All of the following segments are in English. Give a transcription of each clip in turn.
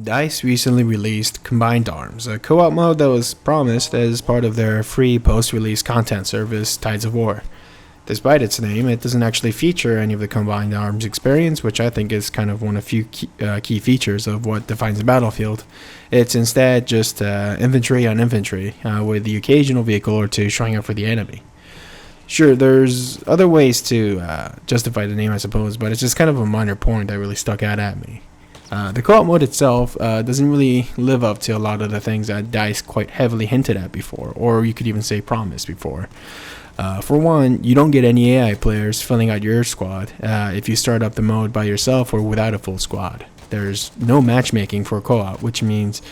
DICE recently released Combined Arms, a co-op mode that was promised as part of their free post-release content service, Tides of War. Despite its name, it doesn't actually feature any of the Combined Arms experience, which I think is kind of one of few key features of what defines a battlefield. It's instead just infantry on infantry, with the occasional vehicle or two showing up for the enemy. Sure, there's other ways to justify the name, I suppose, but it's just kind of a minor point that really stuck out at me. The co-op mode itself doesn't really live up to a lot of the things that DICE quite heavily hinted at before, or you could even say promised before. For one, you don't get any AI players filling out your squad if you start up the mode by yourself or without a full squad. There's no matchmaking for co-op, which means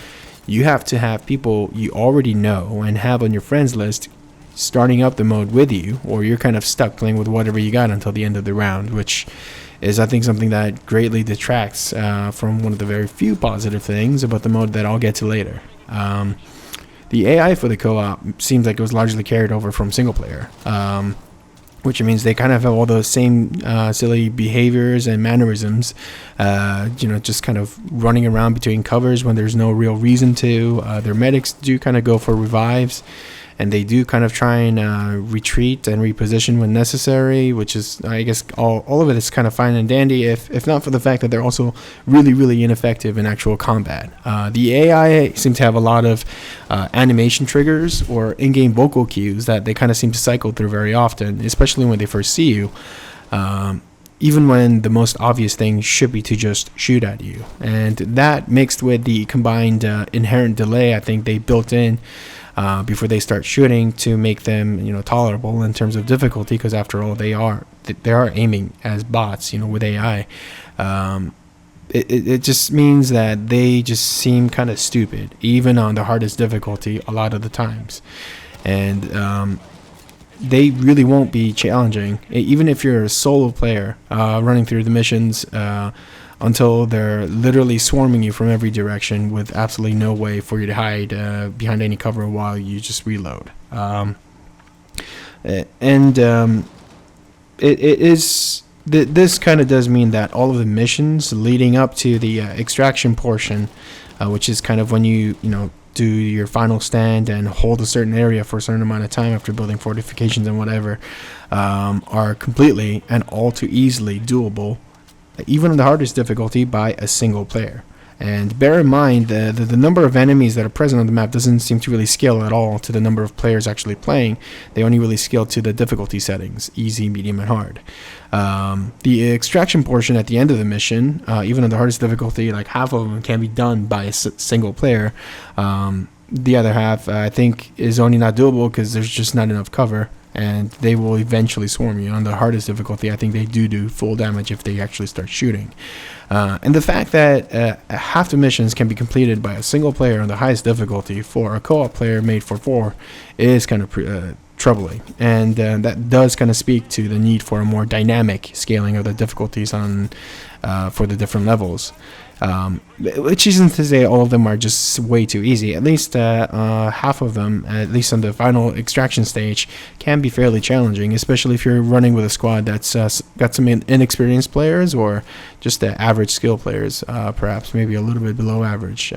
you have to have people you already know and have on your friends list starting up the mode with you, or you're kind of stuck playing with whatever you got until the end of the round, which is, I think, something that greatly detracts from one of the very few positive things about the mode that I'll get to later. The AI for the co-op seems like it was largely carried over from single player, which means they kind of have all those same silly behaviors and mannerisms, just kind of running around between covers when there's no real reason to. Their medics do kind of go for revives, and they do kind of try and retreat and reposition when necessary, which is, I guess, all of it is kind of fine and dandy, if not for the fact that they're also really, really ineffective in actual combat. The AI seem to have a lot of animation triggers or in-game vocal cues that they kind of seem to cycle through very often, especially when they first see you. Even when the most obvious thing should be to just shoot at you. And that mixed with the combined inherent delay I think they built in before they start shooting to make them, tolerable in terms of difficulty, because after all, they are aiming as bots, with AI. It just means that they just seem kind of stupid, even on the hardest difficulty a lot of the times. And they really won't be challenging, even if you're a solo player running through the missions until they're literally swarming you from every direction with absolutely no way for you to hide behind any cover while you just reload. This kind of does mean that all of the missions leading up to the extraction portion, which is kind of when you do your final stand and hold a certain area for a certain amount of time after building fortifications and whatever, are completely and all too easily doable, even in the hardest difficulty, by a single player. And bear in mind the number of enemies that are present on the map doesn't seem to really scale at all to the number of players actually playing. They only really scale to the difficulty settings: easy, medium, and hard. The extraction portion at the end of the mission, even on the hardest difficulty, like half of them can be done by a single player. The other half, I think, is only not doable because there's just not enough cover, and they will eventually swarm you. On the hardest difficulty, I think they do full damage if they actually start shooting. And the fact that half the missions can be completed by a single player on the highest difficulty for a co-op player made for 4 is kind of troubling. And that does kind of speak to the need for a more dynamic scaling of the difficulties for the different levels. Which isn't to say all of them are just way too easy. At least half of them, at least on the final extraction stage, can be fairly challenging, especially if you're running with a squad that's got some inexperienced players or just the average skill players, perhaps maybe a little bit below average.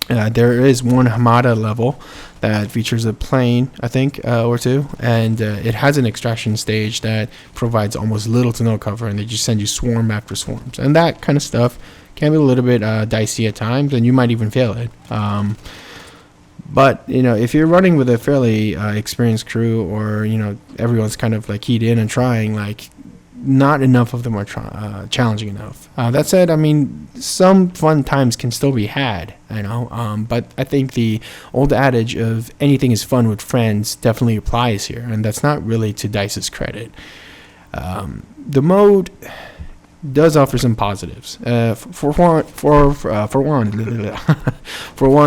There is one Hamada level that features a plane, I think, or two, and it has an extraction stage that provides almost little to no cover, and they just send you swarm after swarms. And that kind of stuff can be a little bit dicey at times, and you might even fail it. But, if you're running with a fairly experienced crew, or, everyone's kind of keyed in and trying, not enough of them are challenging enough. That said, some fun times can still be had, but I think the old adage of anything is fun with friends definitely applies here, and that's not really to DICE's credit. The mode does offer some positives. For one,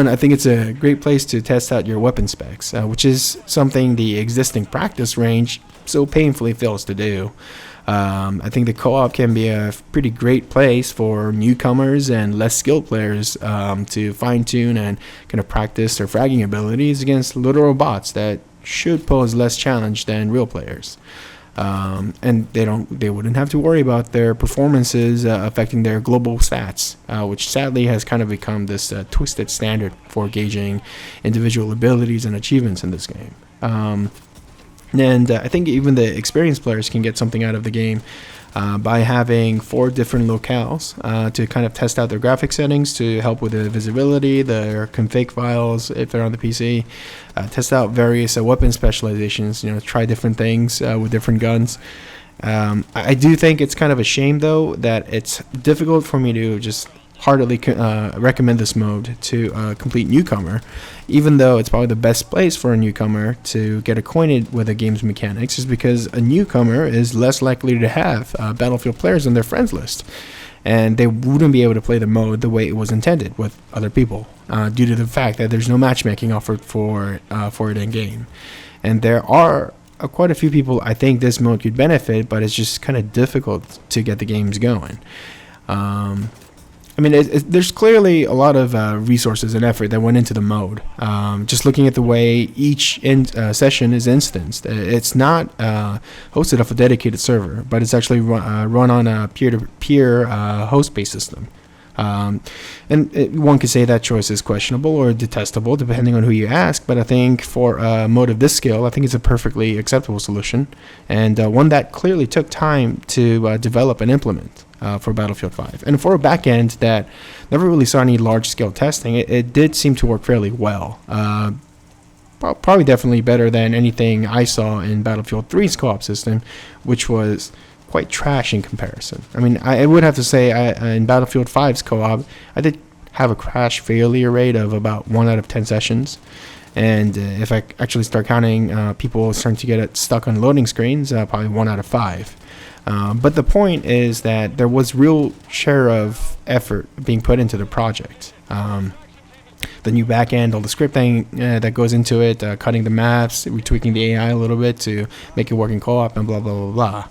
I think it's a great place to test out your weapon specs, which is something the existing practice range so painfully fails to do. I think the co-op can be a pretty great place for newcomers and less skilled players to fine-tune and kind of practice their fragging abilities against literal bots that should pose less challenge than real players. and they wouldn't have to worry about their performances affecting their global stats, which sadly has kind of become this twisted standard for gauging individual abilities and achievements in this game. And I think even the experienced players can get something out of the game by having 4 different locales to kind of test out their graphic settings to help with the visibility, their config files if they're on the PC, test out various weapon specializations, try different things with different guns. I do think it's kind of a shame, though, that it's difficult for me to just heartily recommend this mode to a complete newcomer, even though it's probably the best place for a newcomer to get acquainted with the game's mechanics, is because a newcomer is less likely to have Battlefield players on their friends list, and they wouldn't be able to play the mode the way it was intended with other people due to the fact that there's no matchmaking offered for it in game. And there are quite a few people I think this mode could benefit, but it's just kind of difficult to get the games going. I mean, there's clearly a lot of resources and effort that went into the mode. Just looking at the way each session is instanced, it's not hosted off a dedicated server, but it's actually run on a peer-to-peer host-based system. One could say that choice is questionable or detestable, depending on who you ask, but I think for a mode of this scale, I think it's a perfectly acceptable solution, and one that clearly took time to develop and implement for Battlefield 5. And for a backend that never really saw any large-scale testing, it did seem to work fairly well. Probably definitely better than anything I saw in Battlefield 3's co-op system, which was quite trash in comparison. I mean, I would have to say in Battlefield 5's co-op, I did have a crash failure rate of about 1 out of 10 sessions. And if I actually start counting people starting to get stuck on loading screens, probably 1 out of 5. But the point is that there was real share of effort being put into the project. The new backend, all the scripting that goes into it, cutting the maps, retweaking the AI a little bit to make it work in co-op, and blah, blah, blah,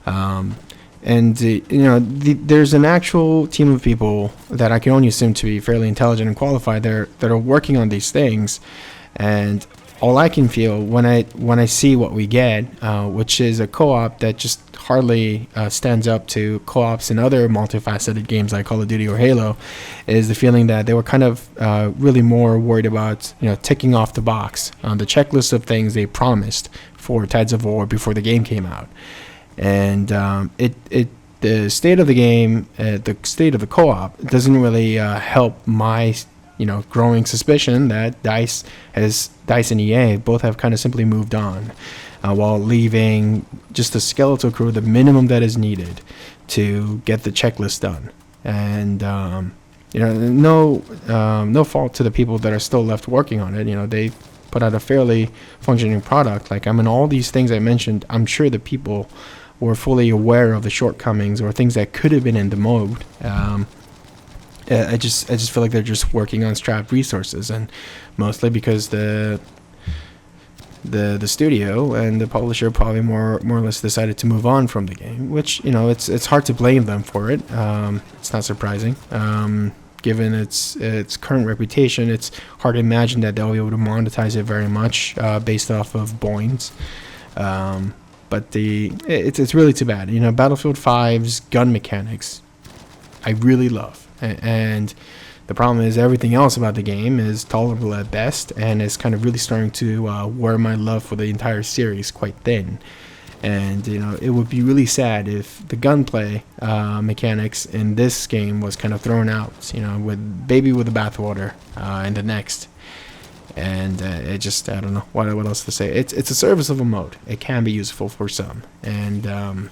blah. There's an actual team of people that I can only assume to be fairly intelligent and qualified that are working on these things, and all I can feel when I see what we get, which is a co-op that just hardly stands up to co-ops in other multifaceted games like Call of Duty or Halo, is the feeling that they were kind of really more worried about ticking off the box on the checklist of things they promised for Tides of War before the game came out. And the state of the game, the state of the co-op doesn't really help my growing suspicion that DICE and EA both have kind of simply moved on, while leaving just a skeletal crew, the minimum that is needed to get the checklist done. And no fault to the people that are still left working on it. They put out a fairly functioning product. Like, all these things I mentioned, I'm sure the people were fully aware of the shortcomings or things that could have been in the mode. I just feel like they're just working on strapped resources, and mostly because the studio and the publisher probably more or less decided to move on from the game, which it's hard to blame them for it. It's not surprising. Given its current reputation, it's hard to imagine that they'll be able to monetize it very much based off of Boynes. But it's really too bad. Battlefield 5's gun mechanics, I really love, and the problem is everything else about the game is tolerable at best, and is kind of really starting to wear my love for the entire series quite thin. And it would be really sad if the gunplay mechanics in this game was kind of thrown out, with the bathwater in the next. And I don't know what else to say. It's a serviceable mode. It can be useful for some, and